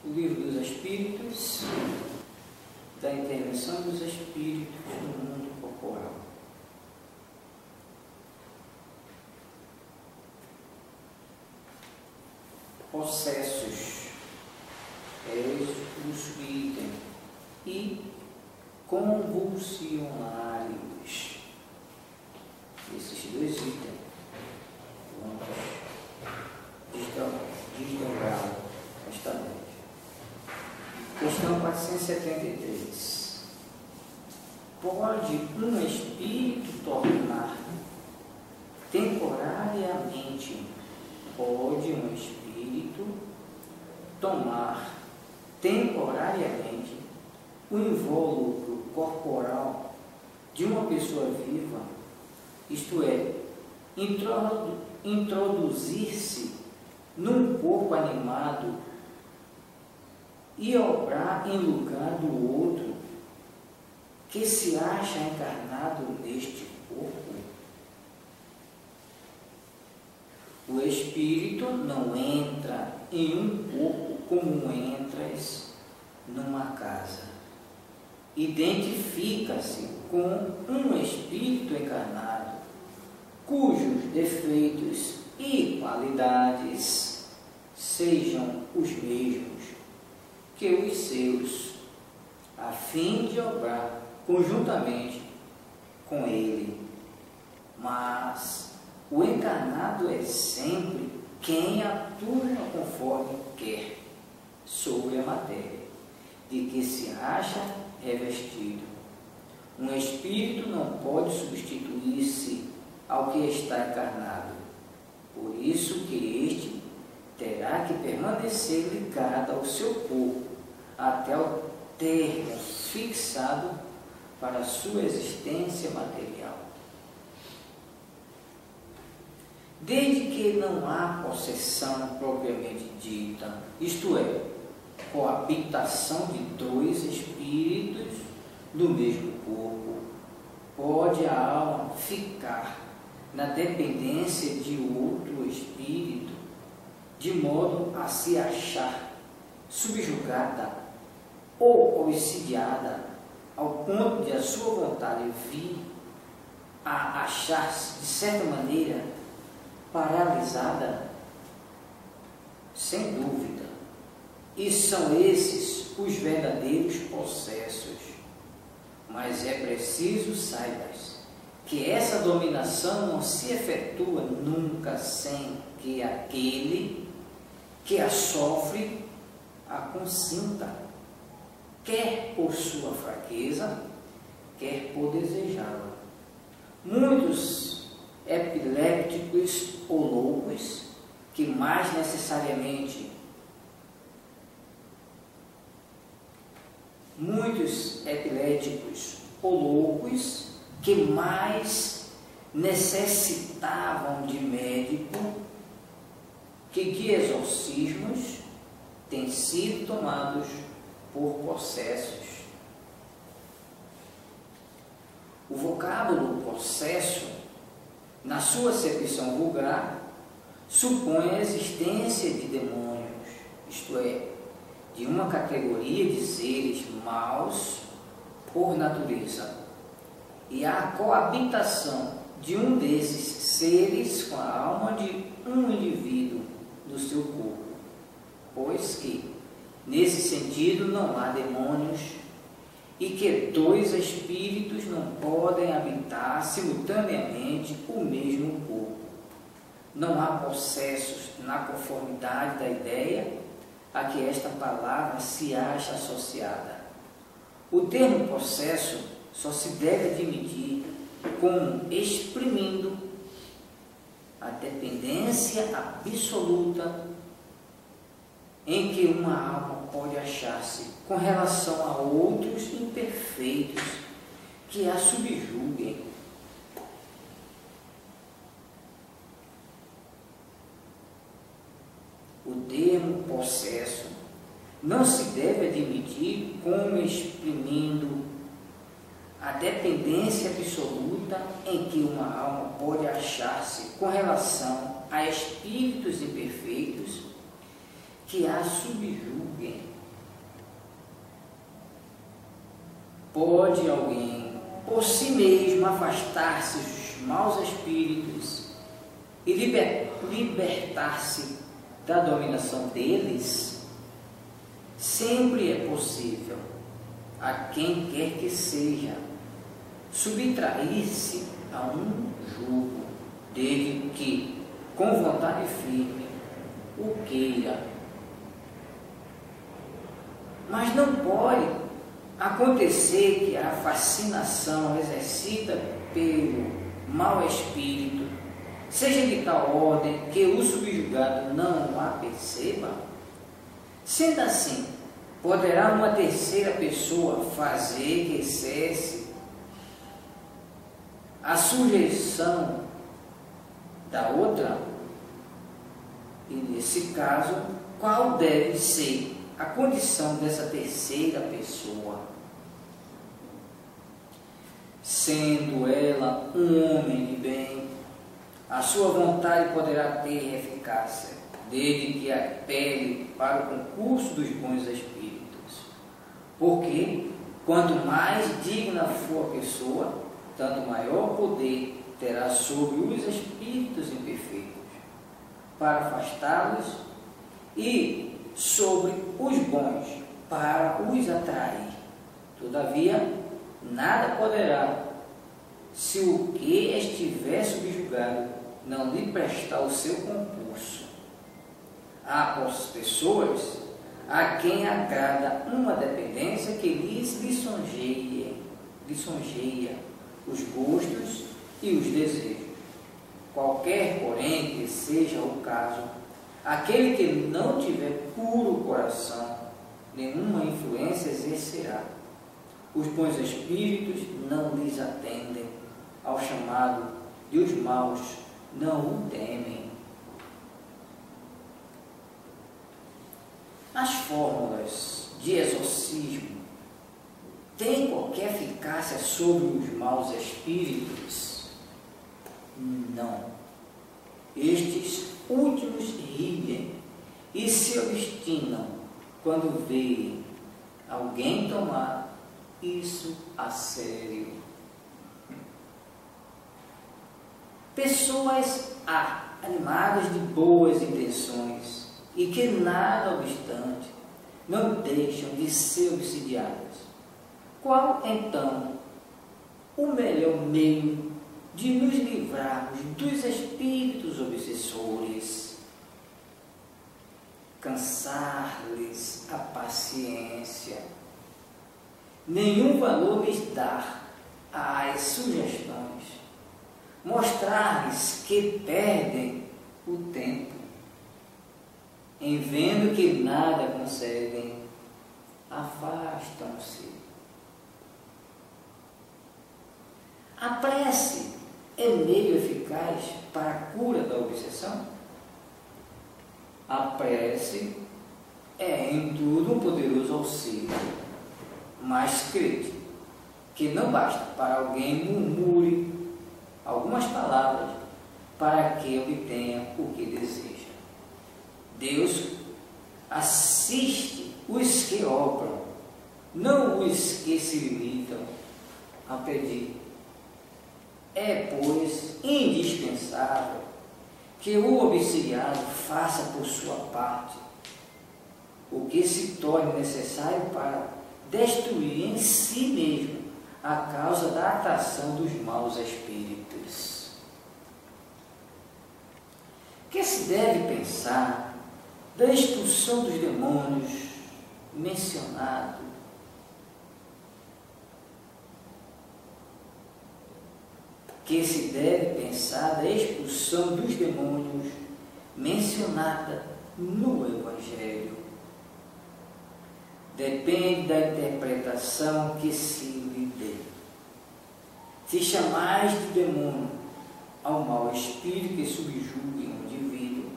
O Livro dos Espíritos, da intervenção dos espíritos no mundo corporal. Possessos, os item, e convulsionários. Esses dois itens vamos desdobrar esta noite. Questão 473. Pode um espírito tornar temporariamente, pode um espírito tomar temporariamente o invólucro corporal de uma pessoa viva, isto é, introduzir-se num corpo animado e obrar em lugar do outro que se acha encarnado neste corpo? O espírito não entra em um corpo como entras numa casa. Identifica-se com um espírito encarnado, cujos defeitos e qualidades sejam os mesmos que os seus, a fim de obrar conjuntamente com ele. Mas o encarnado é sempre quem atua conforme quer sobre a matéria de que se acha revestido. Um espírito não pode substituir-se ao que está encarnado, por isso que este terá que permanecer ligado ao seu corpo até o termo fixado para a sua existência material. Desde que não há possessão propriamente dita, isto é, coabitação de dois espíritos do mesmo corpo, pode a alma ficar na dependência de outro espírito, de modo a se achar subjugada ou obsidiada, ao ponto de a sua vontade vir a achar-se, de certa maneira, paralisada? Sem dúvida. E são esses os verdadeiros possessos. Mas é preciso saibas que essa dominação não se efetua nunca sem que aquele que a sofre a consinta, quer por sua fraqueza, quer por desejá-la. Muitos epilépticos ou loucos, que mais necessariamente necessitavam de médico que de exorcismos têm sido tomados por possessos. O vocábulo possesso, na sua acepção vulgar, supõe a existência de demônios, isto é, de uma categoria de seres maus por natureza, e a coabitação de um desses seres com a alma de um indivíduo do seu corpo, pois que, nesse sentido, não há demônios e que dois espíritos não podem habitar simultaneamente o mesmo corpo. Não há possessos na conformidade da ideia a que esta palavra se acha associada. O termo possesso só se deve admitir como exprimindo a dependência absoluta em que uma alma pode achar-se com relação a outros imperfeitos que a subjuguem. O termo possesso não se deve admitir como exprimindo a dependência absoluta em que uma alma pode achar-se com relação a espíritos imperfeitos que a subjuguem. pode alguém, por si mesmo, afastar-se dos maus espíritos e libertar-se da dominação deles? Sempre é possível, a quem quer que seja, subtrair-se a um jugo, desde que, com vontade firme, o queira. Mas não pode acontecer que a fascinação exercida pelo mau espírito seja de tal ordem que o subjugado não a perceba? Sendo assim, poderá uma terceira pessoa fazer que cesse a sujeição da outra? E nesse caso, qual deve ser a condição dessa terceira pessoa? Sendo ela um homem de bem, a sua vontade poderá ter eficácia, desde que apele para o concurso dos bons espíritos. Porque, quanto mais digna for a pessoa, tanto maior poder terá sobre os espíritos imperfeitos, para afastá-los, e sobre os bons, para os atrair. Todavia, nada poderá, se o que estiver subjugado não lhe prestar o seu concurso. Há pessoas a quem agrada uma dependência que lhes lisonjeia os gostos e os desejos. Qualquer, porém, que seja o caso, aquele que não tiver puro coração, nenhuma influência exercerá. Os bons espíritos não lhes atendem, ao chamado, e os maus não o temem. As fórmulas de exorcismo têm qualquer eficácia sobre os maus espíritos? Não. Estes últimos riem e se obstinam quando veem alguém tomar isso a sério. Pessoas animadas de boas intenções e que, nada obstante, não deixam de ser obsidiadas. Qual, então, o melhor meio de nos livrarmos dos espíritos obsessores? Cansar-lhes a paciência, nenhum valor lhes dar às sugestões, mostrar-lhes que perdem o tempo, em vendo que nada conseguem, afastam-se. A prece é meio eficaz para a cura da obsessão? A prece é, em tudo, um poderoso auxílio, mas crede que não basta para alguém murmure algumas palavras para que obtenha o que deseja. Deus assiste os que obram, não os que se limitam a pedir. É, pois, indispensável que o obsidiado faça por sua parte o que se torne necessário para destruir em si mesmo a causa da atração dos maus espíritos. Que se deve pensar da expulsão dos demônios mencionado? Que se deve pensar da expulsão dos demônios mencionada no Evangelho? Depende da interpretação que se lhe dê. Se chamais de demônio ao mau espírito que subjugue um indivíduo,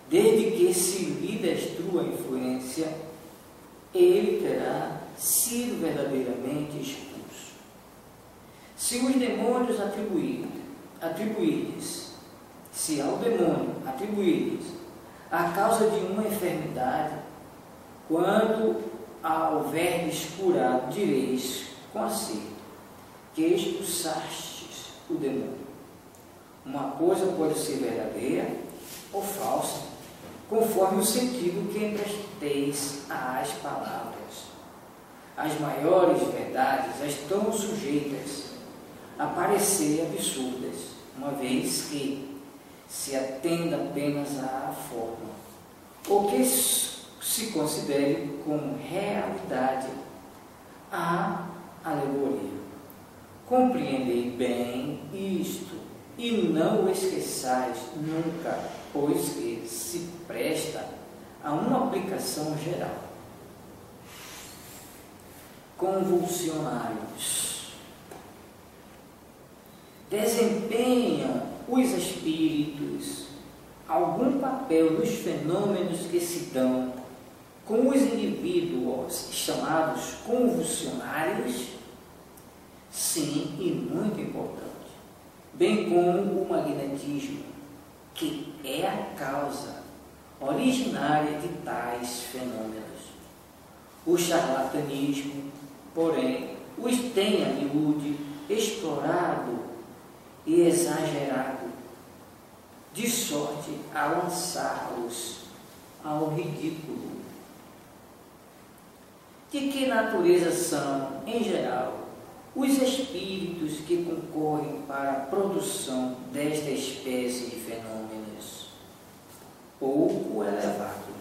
desde que se lhe destrua a influência, ele terá sido verdadeiramente expulso. Se os demônios atribuídes, se ao demônio atribuídes a causa de uma enfermidade, quando a houverdes curado, direis com acerto, que expulsastes o demônio. Uma coisa pode ser verdadeira ou falsa, conforme o sentido que empresteis às palavras. As maiores verdades estão sujeitas a parecer absurdas, uma vez que se atenda apenas à forma, ou que se considere como realidade a alegoria. Compreendei bem isto, e não o esqueçais nunca, pois que se presta a uma aplicação geral. Convulsionários. Desempenham os espíritos algum papel nos fenômenos que se dão com os indivíduos chamados convulsionários? Sim, e muito importante. Bem como o magnetismo, que é a causa originária de tais fenômenos. O charlatanismo, porém, os tem a miúde explorado e exagerado, de sorte a lançá-los ao ridículo. De que natureza são, em geral, os espíritos que concorrem para a produção desta espécie de fenômenos? Pouco elevado.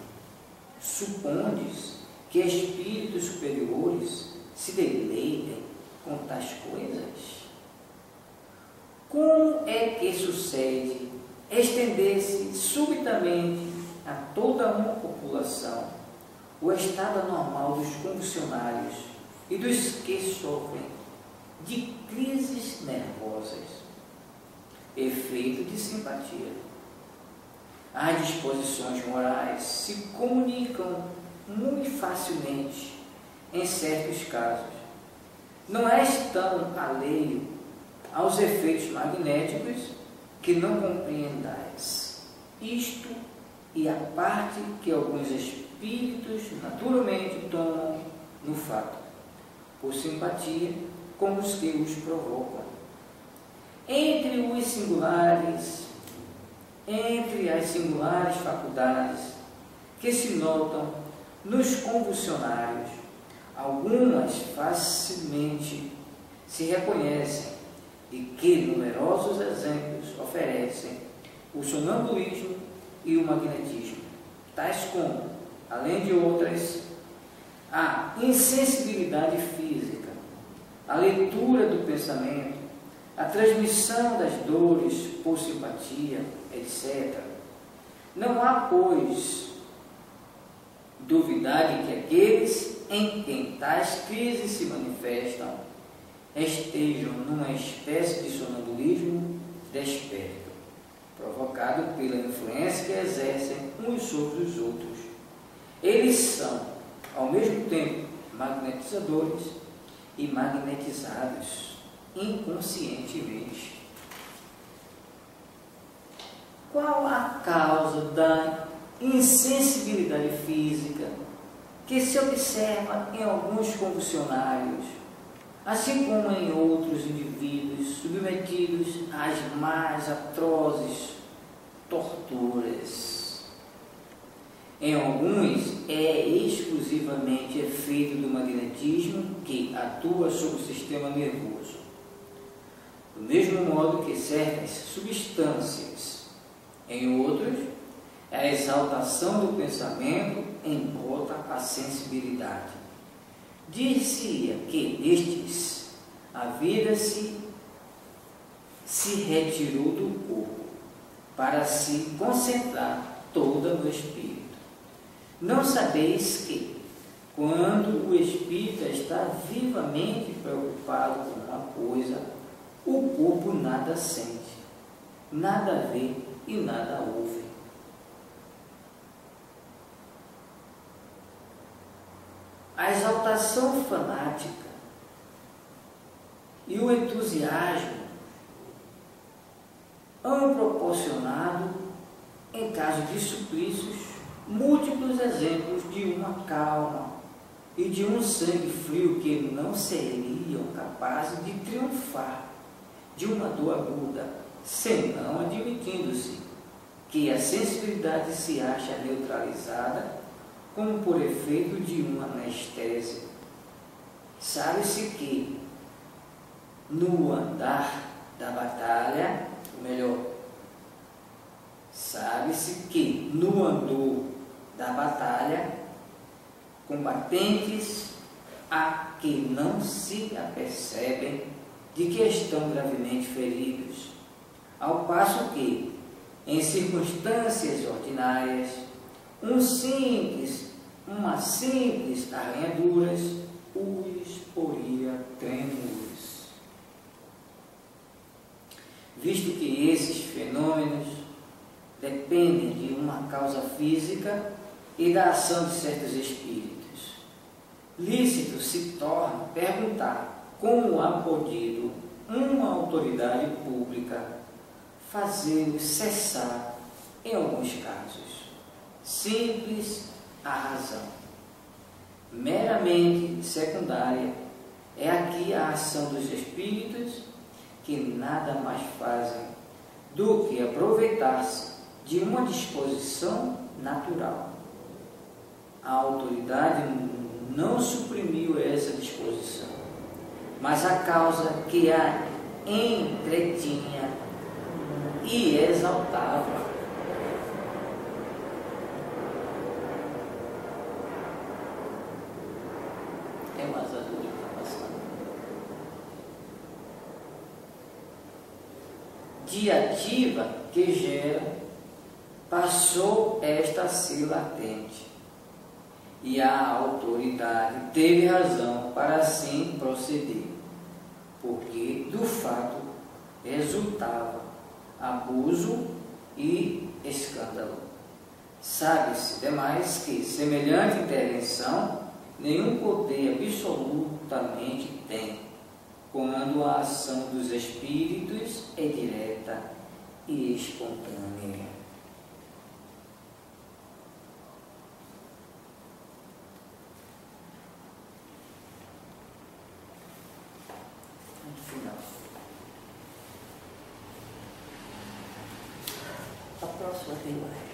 Supondes que espíritos superiores se deleitem com tais coisas? Como é que sucede estender-se subitamente a toda uma população o estado anormal dos convulsionários e dos que sofrem de crises nervosas? Efeito de simpatia. As disposições morais se comunicam muito facilmente em certos casos. Não és tão alheio aos efeitos magnéticos que não compreendais isto e a parte que alguns espíritos naturalmente tomam no fato, por simpatia com os que os provocam. Entre as singulares faculdades que se notam nos convulsionários, algumas facilmente se reconhecem, de que numerosos exemplos oferecem o sonambulismo e o magnetismo, tais como, além de outras, a insensibilidade física, a leitura do pensamento, a transmissão das dores por simpatia, etc. Não há, pois, duvidar de que aqueles em quem tais crises se manifestam estejam numa espécie de sonambulismo desperto, provocado pela influência que exercem uns sobre os outros. Eles são, ao mesmo tempo, magnetizadores e magnetizados inconscientemente. Qual a causa da insensibilidade física que se observa em alguns convulsionários, assim como em outros indivíduos submetidos às mais atrozes torturas? Em alguns é exclusivamente efeito do magnetismo que atua sobre o sistema nervoso, do mesmo modo que certas substâncias. Em outros, é a exaltação do pensamento embota a sensibilidade. Dir-se-ia que nestes a vida se retirou do corpo para se concentrar toda no espírito. Não sabeis que, quando o espírito está vivamente preocupado com uma coisa, o corpo nada sente, nada vê e nada ouve. A exaltação fanática e o entusiasmo hão proporcionado, em caso de suplícios, múltiplos exemplos de uma calma e de um sangue frio que não seriam capazes de triunfar de uma dor aguda, senão admitindo-se que a sensibilidade se acha neutralizada como por efeito de uma anestésia. Sabe-se que no andar da batalha, ou melhor, sabe-se que no andor da batalha, combatentes há que não se apercebem de que estão gravemente feridos, ao passo que, em circunstâncias ordinárias, uma simples arranhaduras os poria trêmulos. Visto que esses fenômenos dependem de uma causa física e da ação de certos espíritos, lícito se torna perguntar como há podido uma autoridade pública fazê-los cessar, em alguns casos, simples a razão. Meramente secundária é aqui a ação dos espíritos, que nada mais fazem do que aproveitar-se de uma disposição natural. A autoridade não suprimiu essa disposição, mas a causa que a entretinha e exaltava. É uma azadura que está passando. De ativa que gera, passou esta a ser latente, e a autoridade teve razão para assim proceder, porque do fato resultava abuso e escândalo. Sabe-se demais que semelhante intervenção nenhum poder absolutamente tem, quando a ação dos espíritos é direta e espontânea. Final. A próxima tem mais.